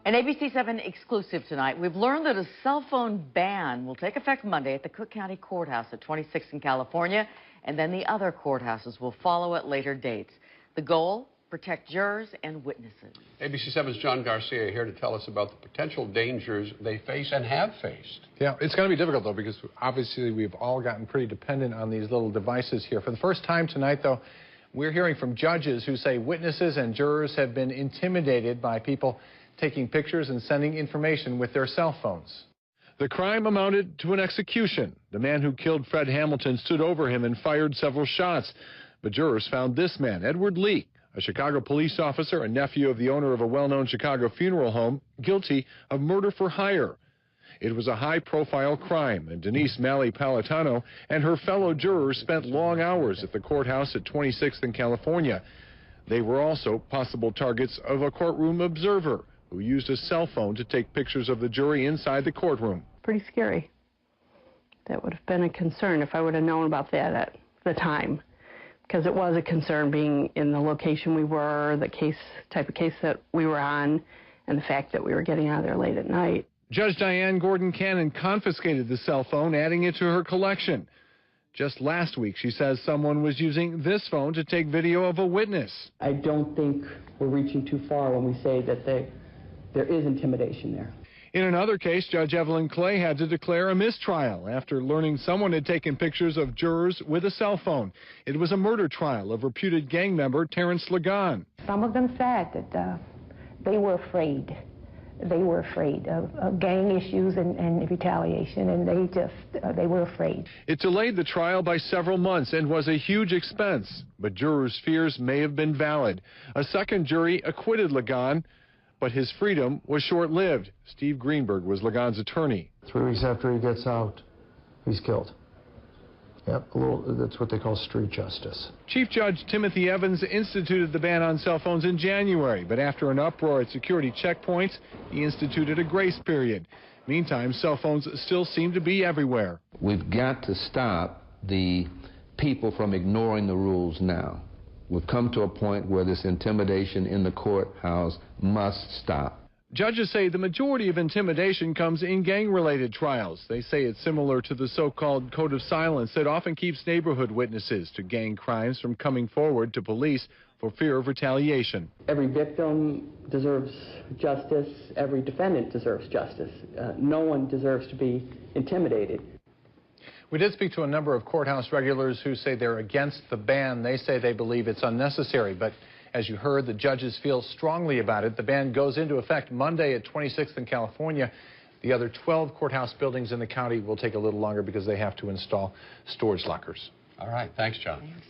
An ABC 7 exclusive tonight. We've learned that a cell phone ban will take effect Monday at the Cook County Courthouse at 26th in California, and then the other courthouses will follow at later dates. The goal? Protect jurors and witnesses. ABC 7's John Garcia here to tell us about the potential dangers they face and have faced. Yeah, it's going to be difficult, though, because obviously we've all gotten pretty dependent on these little devices here. For the first time tonight, though, we're hearing from judges who say witnesses and jurors have been intimidated by people taking pictures and sending information with their cell phones. The crime amounted to an execution. The man who killed Fred Hamilton stood over him and fired several shots. But jurors found this man, Edward Lee, a Chicago police officer and nephew of the owner of a well-known Chicago funeral home, guilty of murder for hire. It was a high-profile crime, and Denise Malley-Palatano and her fellow jurors spent long hours at the courthouse at 26th in California. They were also possible targets of a courtroom observer who used a cell phone to take pictures of the jury inside the courtroom. Pretty scary. That would have been a concern if I would have known about that at the time, because it was a concern being in the location we were, the type of case that we were on, and the fact that we were getting out of there late at night. Judge Diane Gordon Cannon confiscated the cell phone, adding it to her collection. Just last week, she says someone was using this phone to take video of a witness. I don't think we're reaching too far when we say that there is intimidation there. In another case, Judge Evelyn Clay had to declare a mistrial after learning someone had taken pictures of jurors with a cell phone. It was a murder trial of reputed gang member Terrence Ligon. Some of them said that they were afraid. They were afraid of gang issues and retaliation, and they were afraid. It delayed the trial by several months and was a huge expense, but jurors' fears may have been valid. A second jury acquitted Ligon, but his freedom was short-lived. Steve Greenberg was Ligon's attorney. 3 weeks after he gets out, he's killed. Yep, that's what they call street justice. Chief Judge Timothy Evans instituted the ban on cell phones in January, but after an uproar at security checkpoints, he instituted a grace period. Meantime, cell phones still seem to be everywhere. We've got to stop the people from ignoring the rules now. We've come to a point where this intimidation in the courthouse must stop. Judges say the majority of intimidation comes in gang-related trials. They say it's similar to the so-called code of silence that often keeps neighborhood witnesses to gang crimes from coming forward to police for fear of retaliation. Every victim deserves justice. Every defendant deserves justice. No one deserves to be intimidated. We did speak to a number of courthouse regulars who say they're against the ban. They say they believe it's unnecessary, but as you heard, the judges feel strongly about it. The ban goes into effect Monday at 26th in California. The other 12 courthouse buildings in the county will take a little longer because they have to install storage lockers. All right. Thanks, John. Thanks.